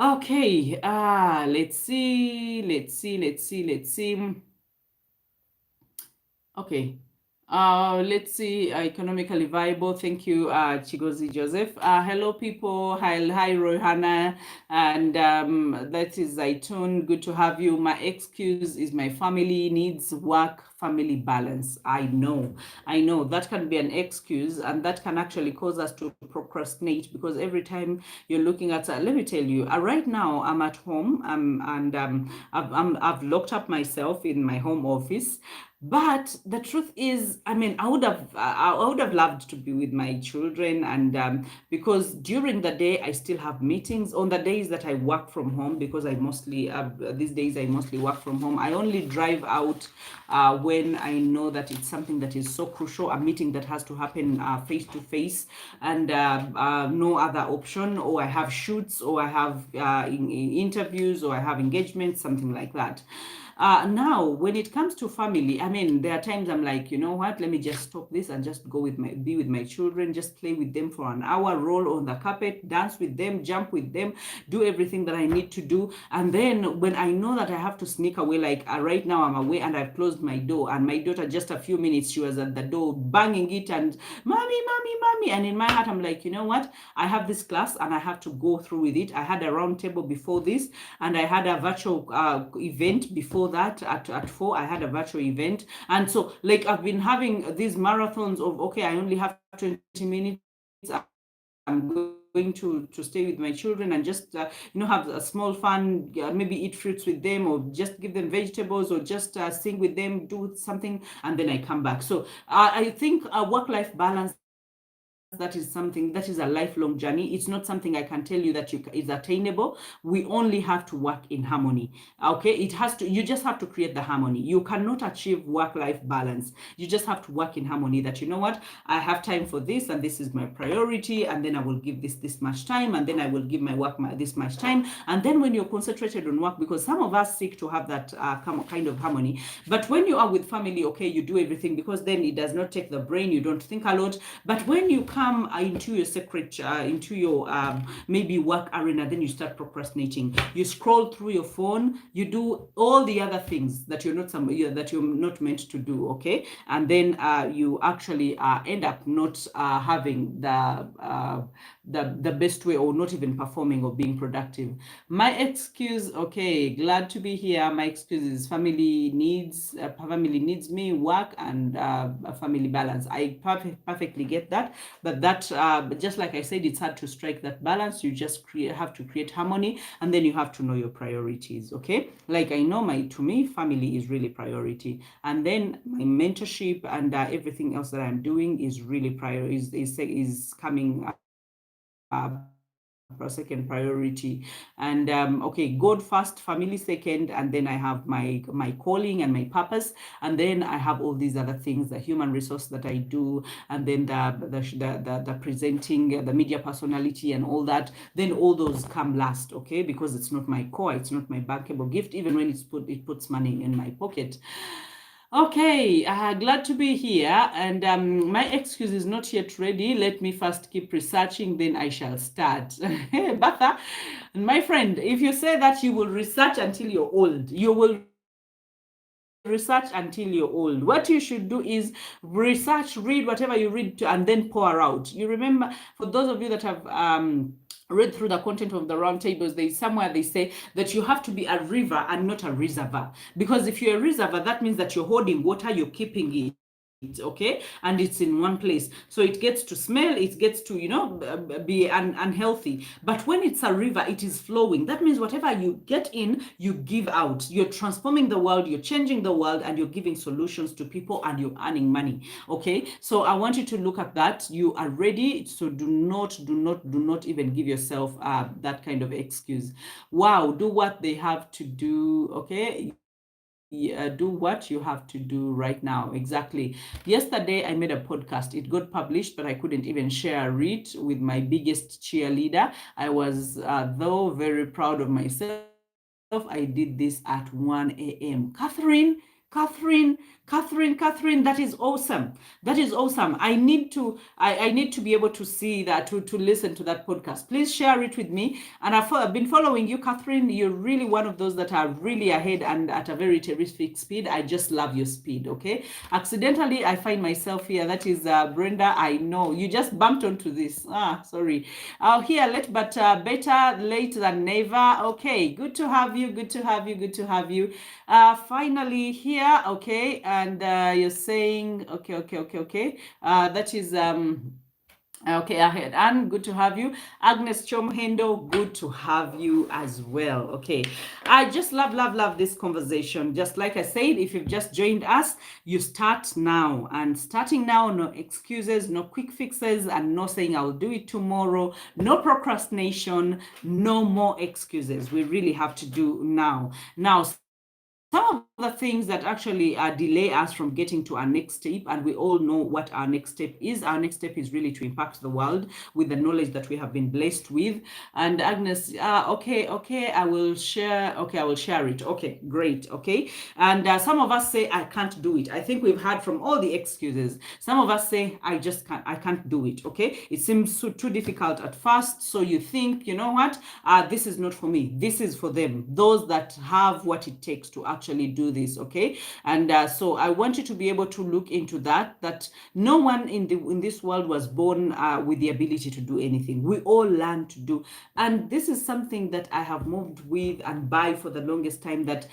Okay. Let's see. Okay. Let's see, economically viable. Thank you, Chigozi Joseph. Hello, people. Hi, Rohana. And that is Zaitun. Good to have you. My excuse is my family needs work-family balance. I know that can be an excuse, and that can actually cause us to procrastinate, because every time you're looking at, let me tell you, right now I'm at home, and I've locked up myself in my home office. But the truth is, I mean, I would have loved to be with my children, and because during the day I still have meetings. On the days that I work from home, because I mostly these days I mostly work from home, I only drive out when I know that it's something that is so crucial, a meeting that has to happen face to face, and no other option, or I have shoots, or I have interviews, or I have engagements, something like that. Now, when it comes to family, I mean, there are times I'm like, you know what, let me just stop this and just be with my children, just play with them for an hour, roll on the carpet, dance with them, jump with them, do everything that I need to do. And then when I know that I have to sneak away, like right now I'm away and I've closed my door, and my daughter, just a few minutes, she was at the door banging it and mommy, mommy, mommy. And in my heart, I'm like, you know what? I have this class and I have to go through with it. I had a round table before this, and I had a virtual event before that at 4. I had a virtual event. And so, like, I've been having these marathons of, okay, I only have 20 minutes. I'm going to stay with my children and just have a small fun, maybe eat fruits with them, or just give them vegetables, or just sing with them, do something, and then I come back. So I think work-life balance, that is something that is a lifelong journey. It's not something I can tell you that is attainable. We only have to work in harmony. Okay, you just have to create the harmony. You cannot achieve work-life balance. You just have to work in harmony, that, you know what, I have time for this, and this is my priority, and then I will give this much time, and then I will give my work this much time. And then when you're concentrated on work, because some of us seek to have that kind of harmony, but when you are with family, okay, you do everything, because then it does not take the brain, you don't think a lot. But when you come into your secret, into your maybe work arena, then you start procrastinating. You scroll through your phone, you do all the other things that you're not meant to do, okay? And then you actually end up not having the best way, or not even performing or being productive. My excuse, okay, glad to be here. My excuse is family needs me, work, and a family balance. I perfectly get that, but that just like I said, it's hard to strike that balance. You just have to create harmony, and then you have to know your priorities. Okay, like I know to me, family is really priority, and then my mentorship and everything else that I'm doing is really is coming a second priority. And okay, God first, family second, and then I have my calling and my purpose, and then I have all these other things, the human resource that I do, and then the presenting, the media personality, and all that. Then all those come last, okay, because it's not my core, it's not my bankable gift, even when it puts money in my pocket. Okay, glad to be here, and my excuse is not yet ready. Let me first keep researching, then I shall start. Batha, my friend, if you say that you will research until you're old, you will research until you're old. What you should do is research, read whatever you read, and then pour out. You remember, for those of you that have read through the content of the round tables, they say that you have to be a river and not a reservoir. Because if you're a reservoir, that means that you're holding water, you're keeping it, okay, and it's in one place, so it gets to smell, it gets to be unhealthy. But when it's a river, it is flowing. That means whatever you get in, you give out. You're transforming the world, you're changing the world, and you're giving solutions to people, and you're earning money. Okay, so I want you to look at that. You are ready, so do not even give yourself that kind of excuse. Wow, do what they have to do. Okay, do what you have to do right now. Exactly. Yesterday I made a podcast. It got published, but I couldn't even share it with my biggest cheerleader. I was though very proud of myself. I did this at 1 a.m. Catherine, that is awesome. That is awesome. I need to be able to see that, to listen to that podcast. Please share it with me. And I've been following you, Catherine. You're really one of those that are really ahead and at a very terrific speed. I just love your speed, okay? Accidentally, I find myself here. That is Brenda. I know. You just bumped onto this. Sorry. Better late than never. Okay, good to have you. Good to have you. Finally here, okay, and you're saying, okay. That is okay, ahead. Anne, good to have you. Agnes Chomhendo, good to have you as well. Okay, I just love this conversation. Just like I said, if you've just joined us, you start now. And starting now, no excuses, no quick fixes, and no saying I'll do it tomorrow. No procrastination, no more excuses. We really have to do now. Now, some of the things that actually delay us from getting to our next step, and we all know what our next step is. Our next step is really to impact the world with the knowledge that we have been blessed with. And Agnes, okay, I will share. Okay, I will share it. Okay, great. Okay, and some of us say I can't do it. I think we've heard from all the excuses. Some of us say I can't do it. Okay, it seems too difficult at first, so you think, you know what, this is not for me, this is for them, those that have what it takes to actually do this. Okay, and so I want you to be able to look into that no one in this world was born with the ability to do anything. We all learn to do, and this is something that I have moved with and by for the longest time, that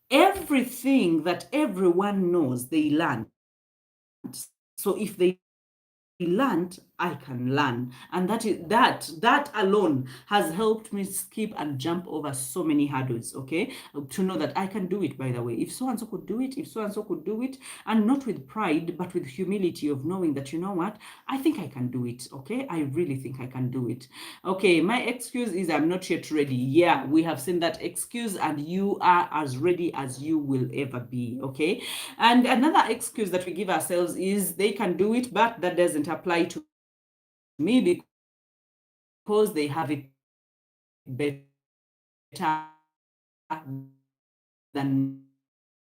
everything that everyone knows they learned. So if they learned, I can learn. And that alone has helped me skip and jump over so many hurdles. Okay, to know that I can do it. By the way, if so and so could do it, if so and so could do it, and not with pride but with humility of knowing that, you know what, I think I can do it. Okay, I really think I can do it. Okay, my excuse is I'm not yet ready. Yeah, we have seen that excuse, and you are as ready as you will ever be. Okay, and another excuse that we give ourselves is they can do it, but that doesn't apply to me because they have it better than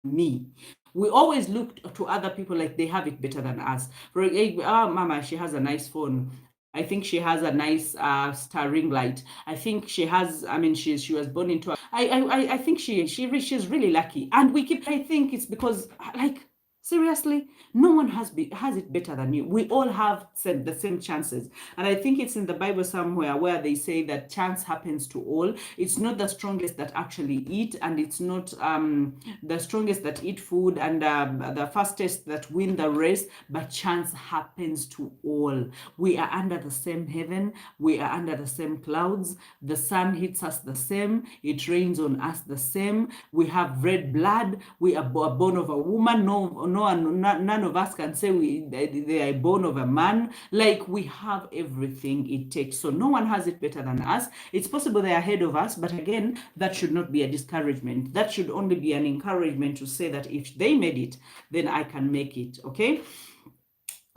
me. We always look to other people like they have it better than us. For mama, she has a nice phone. I think she has a nice star ring light. I think she has. I mean, she was born into. I think she's really lucky. And we keep. I think it's because, like, seriously, no one has it better than you. We all have the same chances. And I think it's in the Bible somewhere where they say that chance happens to all. It's not the strongest that actually eat, and it's not the strongest that eat food, and the fastest that win the race, but chance happens to all. We are under the same heaven. We are under the same clouds. The sun hits us the same. It rains on us the same. We have red blood. We are born of a woman. None of us can say they are born of a man. Like, we have everything it takes. So no one has it better than us. It's possible they're ahead of us, but again, that should not be a discouragement. That should only be an encouragement to say that if they made it, then I can make it. Okay.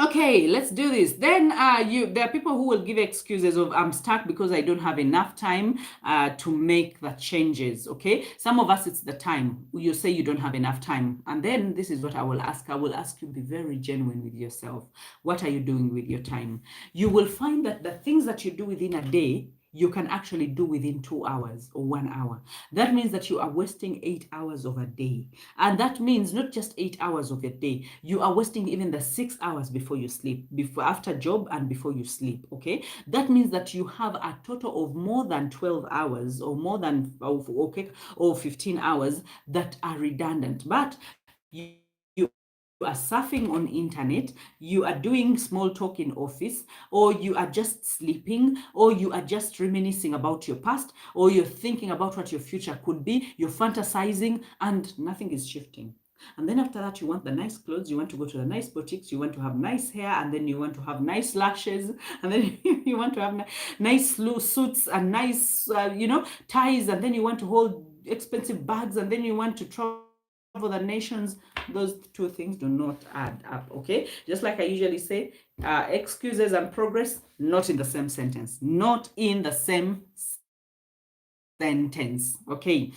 Okay, let's do this. Then there are people who will give excuses of I'm stuck because I don't have enough time to make the changes. Okay, some of us it's the time. You say you don't have enough time, and then this is what I will ask. I will ask you, be very genuine with yourself. What are you doing with your time? You will find that the things that you do within a day, you can actually do within 2 hours or 1 hour. That means that you are wasting 8 hours of a day. And that means not just 8 hours of a day, you are wasting even the 6 hours before you sleep, before after job and before you sleep. Okay, that means that you have a total of more than 12 hours or more than or 15 hours that are redundant. But you are surfing on internet, you are doing small talk in office, or you are just sleeping, or you are just reminiscing about your past, or you're thinking about what your future could be, you're fantasizing, and nothing is shifting. And then after that, you want the nice clothes, you want to go to the nice boutiques, you want to have nice hair, and then you want to have nice lashes, and then you want to have nice suits and nice, ties, and then you want to hold expensive bags, and then you want to travel the nations. Those two things do not add up. Okay, just like I usually say, excuses and progress, not in the same sentence, not in the same sentence. Okay,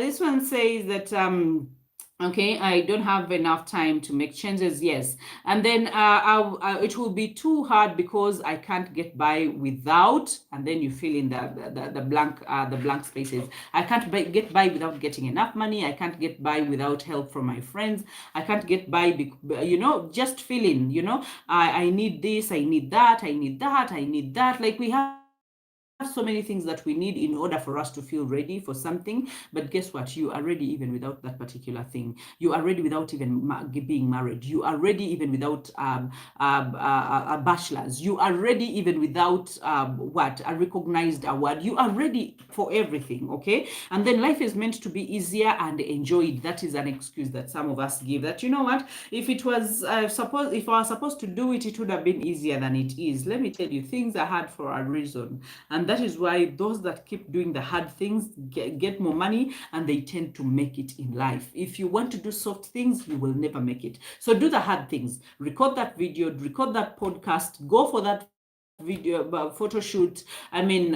this one says that okay, I don't have enough time to make changes. Yes, and then it will be too hard because I can't get by without, and then you fill in the blank spaces. I can't get by without getting enough money. I can't get by without help from my friends. I can't get by, just fill in. I need this. I need that. I need that. I need that. Like, we have so many things that we need in order for us to feel ready for something. But guess what? You are ready even without that particular thing. You are ready without even being married. You are ready even without a bachelor's. You are ready even without a recognized award. You are ready for everything. Okay, and then life is meant to be easier and enjoyed. That is an excuse that some of us give. That, you know what? If it was if I was supposed to do it, it would have been easier than it is. Let me tell you, things are hard for a reason, and And that is why those that keep doing the hard things get more money, and they tend to make it in life. If you want to do soft things, you will never make it. So do the hard things. Record that video, record that podcast, go for that video photo shoot. I mean,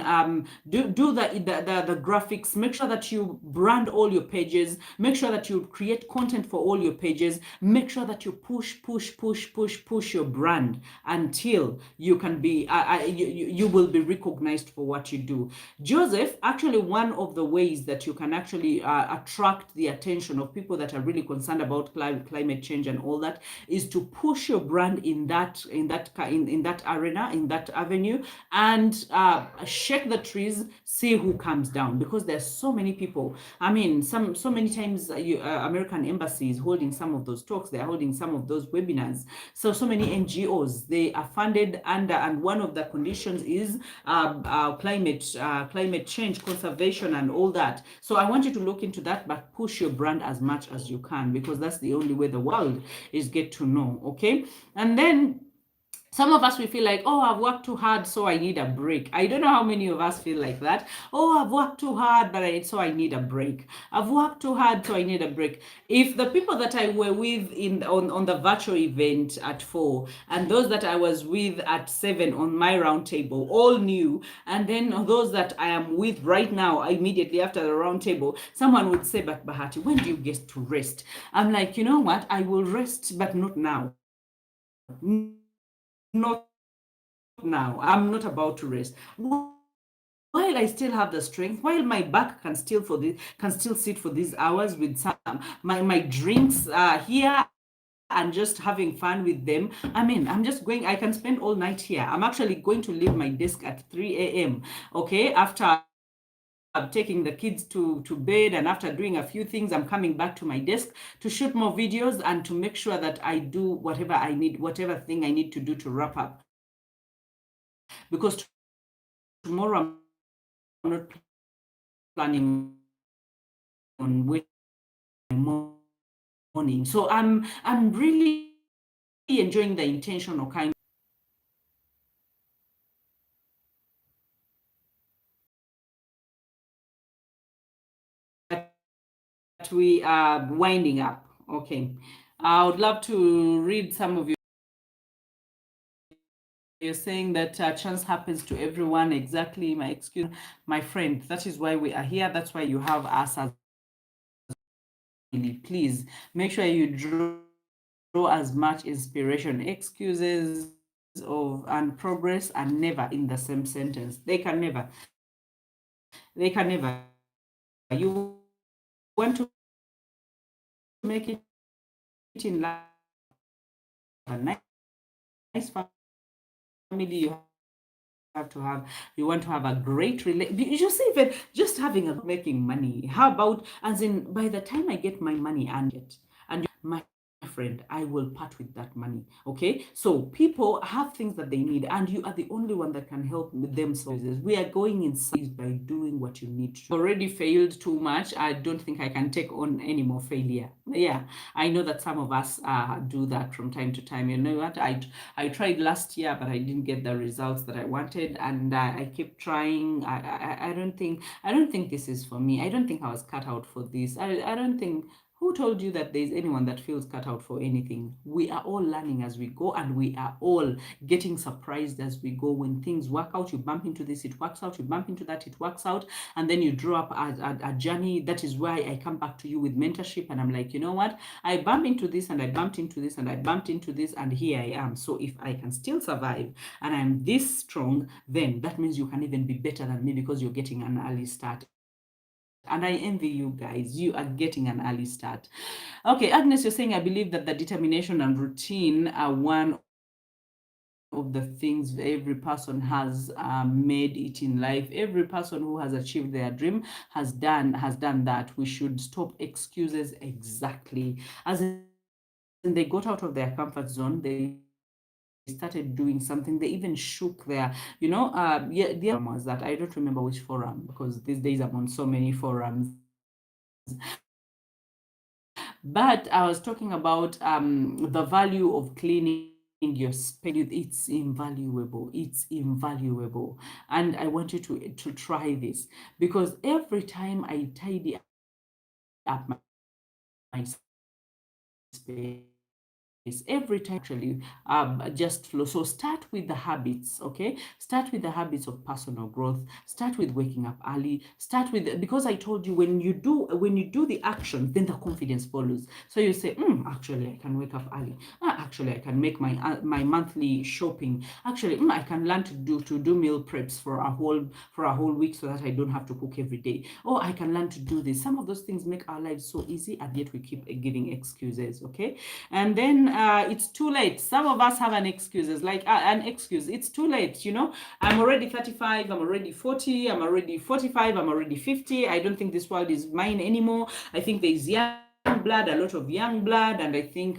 do the graphics. Make sure that you brand all your pages. Make sure that you create content for all your pages. Make sure that you push your brand until you can be you will be recognized for what you do. Joseph, actually, one of the ways that you can actually attract the attention of people that are really concerned about climate change and all that is to push your brand in that arena, in that avenue, and shake the trees, see who comes down, because there's so many people. I mean, so many times American embassies holding some of those talks, they're holding some of those webinars. So many NGOs, they are funded under, and one of the conditions is climate change, conservation, and all that. So I want you to look into that, but push your brand as much as you can, because that's the only way the world is get to know. Okay. And then some of us, we feel like, oh, I've worked too hard, so I need a break. I don't know how many of us feel like that. Oh, I've worked too hard, so I need a break. I've worked too hard, so I need a break. If the people that I were with on the virtual event at 4, and those that I was with at 7 on my round table all knew, and then those that I am with right now, immediately after the round table, someone would say, but Bahati, when do you get to rest? I'm like, you know what? I will rest, but not now. Not now. I'm not about to rest. While I still have the strength, while my back can still sit for these hours with some my drinks here and just having fun with them. I mean, I'm just going, I can spend all night here. I'm actually going to leave my desk at 3 a.m. Okay, after I'm taking the kids to bed, and after doing a few things, I'm coming back to my desk to shoot more videos and to make sure that I do whatever thing I need to do to wrap up. Because tomorrow I'm not planning on waking morning. So I'm really enjoying the intentional kind that we are winding up. Okay. I would love to read some of you. You're saying that chance happens to everyone. Exactly. My excuse, my friend. That is why we are here. That's why you have us as please make sure you draw as much inspiration. Excuses and progress are never in the same sentence. They can never. You want to make it in life, a nice family, you want to have a great relationship. You just even just having a making money. How about, as in, by the time I get my money and my friend, I will part with that money. Okay, so people have things that they need, and you are the only one that can help them solve this. We are going in size by doing what you need to. Already failed too much. I don't think I can take on any more failure. Yeah, I know that some of us do that from time to time. You know what? I tried last year, but I didn't get the results that I wanted, and I keep trying. I don't think this is for me. I don't think I was cut out for this. I don't think. Who told you that there's anyone that feels cut out for anything? We are all learning as we go, and we are all getting surprised as we go. When things work out, you bump into this, it works out, you bump into that, it works out, and then you draw up a journey. That is why I come back to you with mentorship, and I'm like, you know what? I bumped into this, and I bumped into this, and I bumped into this, and here I am. So if I can still survive, and I'm this strong, then that means you can even be better than me, because you're getting an early start. And I envy you guys. You are getting an early start. Okay, Agnes, you're saying, I believe that the determination and routine are one of the things every person has made it in life. Every person who has achieved their dream has done that. We should stop excuses. Exactly. As in, they got out of their comfort zone, they started doing something. They even shook their, yeah, the forum was that, I don't remember which forum, because these days I'm on so many forums. But I was talking about the value of cleaning your space, it's invaluable. It's invaluable. And I want you to try this, because every time I tidy up my space, every time I actually just flow. So start with the habits, okay? Start with the habits of personal growth. Start with waking up early. Start with, because I told you, when you do the actions, then the confidence follows. So you say, actually, I can wake up early. Actually, I can make my monthly shopping. Actually, I can learn to do meal preps for a whole week, so that I don't have to cook every day. Oh, I can learn to do this. Some of those things make our lives so easy, and yet we keep giving excuses. Okay, and then it's too late. Some of us have an excuse. It's too late. I'm already 35. I'm already 40. I'm already 45. I'm already 50. I don't think this world is mine anymore. I think there is young blood, a lot of young blood, and I think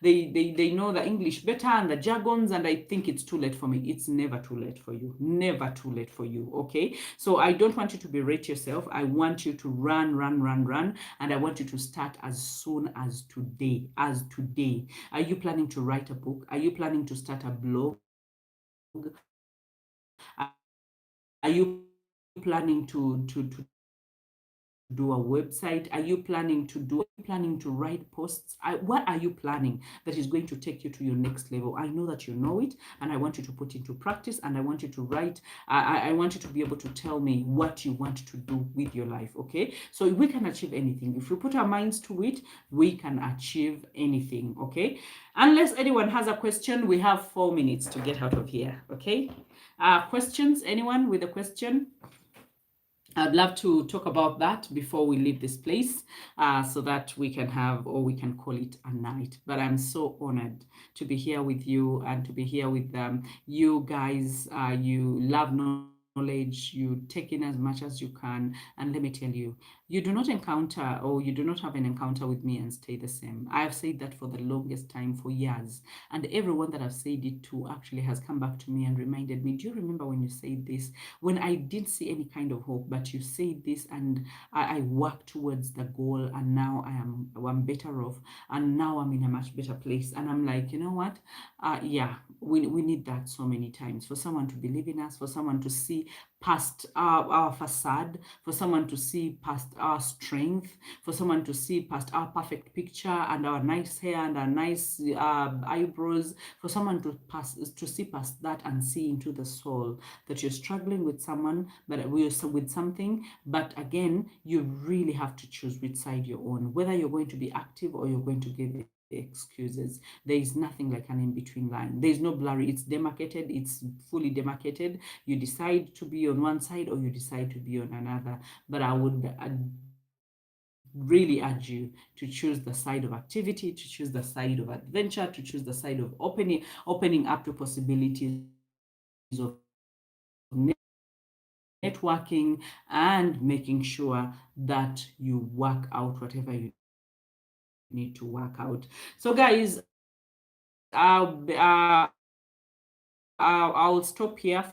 they know the English better and the jargons, and I think it's too late for me. It's never too late for you. Never too late for you. Okay. So I don't want you to berate yourself. I want you to run, run, run, run, and I want you to start as soon as today. As today. Are you planning to write a book? Are you planning to start a blog? Are you planning to do a website? Are you planning to write posts? What are you planning that is going to take you to your next level? I know that you know it, and I want you to put into practice, and I want you to write. I want you to be able to tell me what you want to do with your life. Okay, so we can achieve anything if we put our minds to it. We can achieve anything. Okay, unless anyone has a question, we have 4 minutes to get out of here. Okay, questions? Anyone with a question? I'd love to talk about that before we leave this place, so that we can have, or we can call it a night. But I'm so honored to be here with you, and to be here with you guys. You love knowledge, you take in as much as you can. And let me tell you, you do not encounter, or you do not have an encounter with me and stay the same. I have said that for the longest time, for years. And everyone that I've said it to actually has come back to me and reminded me, do you remember when you said this? When I didn't see any kind of hope, but you said this, and I worked towards the goal, and now I'm better off, and now I'm in a much better place. And I'm like, you know what? Yeah, we need that so many times, for someone to believe in us, for someone to see past our facade, for someone to see past our strength, for someone to see past our perfect picture and our nice hair and our nice eyebrows, for someone to see past that and see into the soul, that you're struggling with someone, but with something, but again, you really have to choose which side you're on, whether you're going to be active or you're going to give the excuses. There is nothing like an in-between line. There is no blurry. It's demarcated. It's fully demarcated. You decide to be on one side, or you decide to be on another. But I'd really urge you to choose the side of activity, to choose the side of adventure, to choose the side of opening up to possibilities of networking, and making sure that you work out whatever you need to work out. So guys, I'll stop here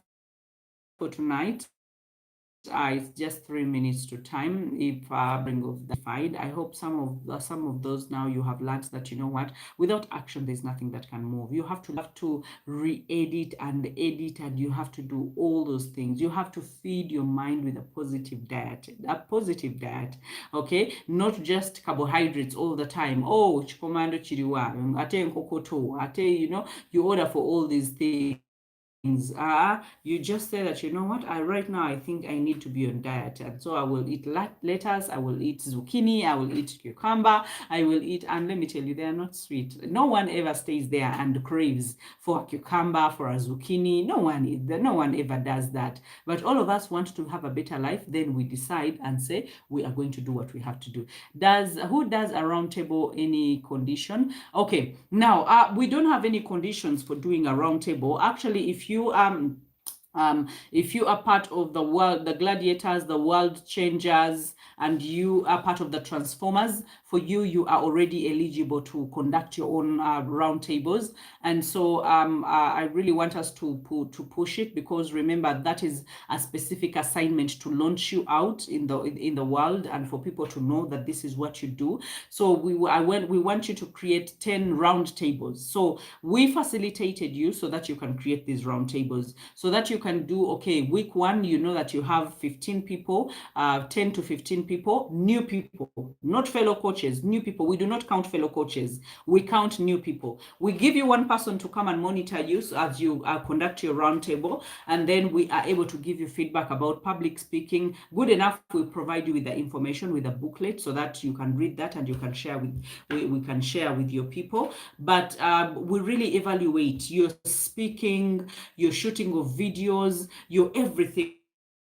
for tonight. It's just 3 minutes to time. If bring of that verified, I hope some of those now you have learned that, without action there's nothing that can move. You have to re-edit and edit, and you have to do all those things. You have to feed your mind with a positive diet. Okay, not just carbohydrates all the time. Oh, chikomando chiriwa, ate nkokoto, ate, you order for all these things. You just say that, right now I think I need to be on diet, and so I will eat lettuce, I will eat zucchini, I will eat cucumber, I will eat, and let me tell you, they are not sweet. No one ever stays there and craves for a cucumber, for a zucchini. No one ever does that. But all of us want to have a better life. Then we decide and say we are going to do what we have to do. Who does a round table any condition? Okay, now we don't have any conditions for doing a round table. Actually, if you If you are part of the world, the gladiators, the world changers, and you are part of the transformers, for you, you are already eligible to conduct your own roundtables. And so I really want us to push it, because remember, that is a specific assignment to launch you out in the world, and for people to know that this is what you do. So we want you to create 10 roundtables. So we facilitated you so that you can create these roundtables, so that you can do, okay, week one, you know that you have 15 people, 10 to 15 people, new people, not fellow coaches, new people. We do not count fellow coaches. We count new people. We give you one person to come and monitor you as you conduct your roundtable, and then we are able to give you feedback about public speaking. Good enough, we provide you with the information, with a booklet, so that you can read that and you can share with, we can share with your people. But we really evaluate your speaking, your shooting of videos, your everything.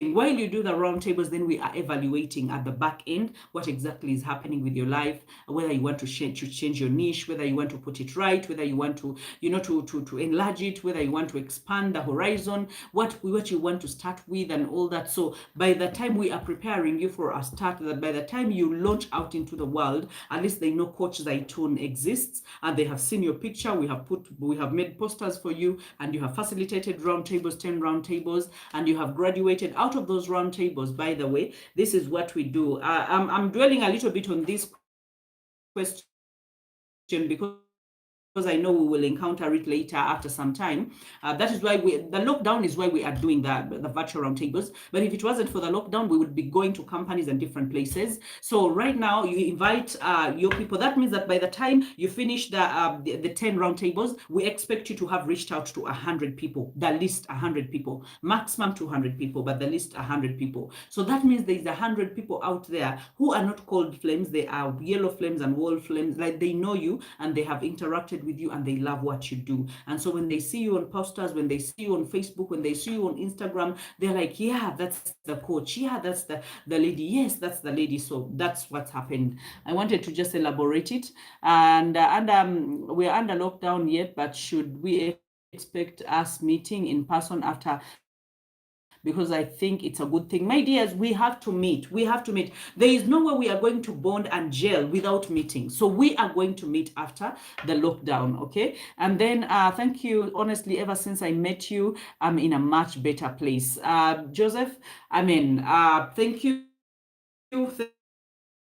While you do the roundtables, then we are evaluating at the back end what exactly is happening with your life, whether you want to change your niche, whether you want to put it right, whether you want to, to enlarge it, whether you want to expand the horizon, what you want to start with, and all that. So by the time we are preparing you for a start, that by the time you launch out into the world, at least they know Coach Zaitun exists, and they have seen your picture. We have made posters for you, and you have facilitated roundtables, 10 roundtables, and you have graduated out of those roundtables. By the way, this is what we do. I'm dwelling a little bit on this question, because I know we will encounter it later after some time. That is why the lockdown is why we are doing the virtual roundtables. But if it wasn't for the lockdown, we would be going to companies and different places. So right now, you invite your people. That means that by the time you finish the 10 roundtables, we expect you to have reached out to 100 people, the least 100 people, maximum 200 people, but the least 100 people. So that means there's 100 people out there who are not cold flames. They are yellow flames and wall flames. Like, they know you and they have interacted with you and they love what you do. And so when they see you on posters, when they see you on Facebook, when they see you on Instagram, they're like, yeah, that's the coach. Yeah, that's the lady. Yes, that's the lady. So that's what's happened. I wanted to just elaborate it. And we're under lockdown yet, but should we expect us meeting in person after? Because I think it's a good thing. My dears, we have to meet. We have to meet. There is no way we are going to bond and gel without meeting. So we are going to meet after the lockdown, okay? And then thank you. Honestly, ever since I met you, I'm in a much better place. Joseph, thank you.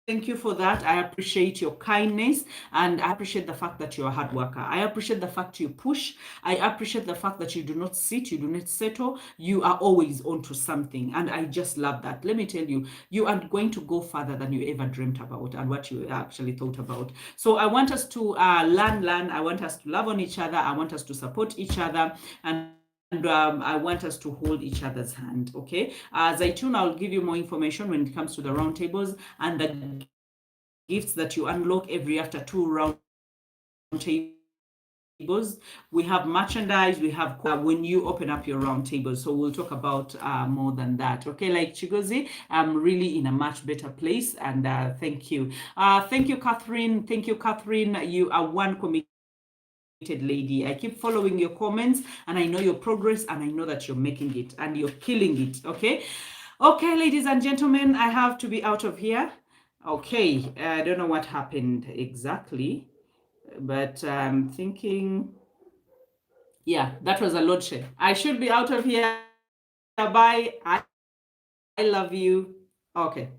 Thank you for that. I appreciate your kindness, and I appreciate the fact that you're a hard worker. I appreciate the fact you push. I appreciate the fact that you do not sit, you do not settle. You are always onto something, and I just love that. Let me tell you, you are going to go further than you ever dreamt about and what you actually thought about. So I want us to learn. I want us to love on each other. I want us to support each other, and I want us to hold each other's hand, okay? Zaitun, I'll give you more information when it comes to the roundtables and the gifts that you unlock every after 2 roundtables. We have merchandise, we have when you open up your roundtable. So we'll talk about more than that, okay? Like Chigozi, I'm really in a much better place, and thank you. Thank you, Catherine. Thank you, Catherine. You are one committed lady. I keep following your comments, and I know your progress, and I know that you're making it and you're killing it. Okay, ladies and gentlemen, I have to be out of here. Okay, I don't know what happened exactly, but I'm thinking, yeah, that was a load shed. I should be out of here. Bye. I love you. Okay.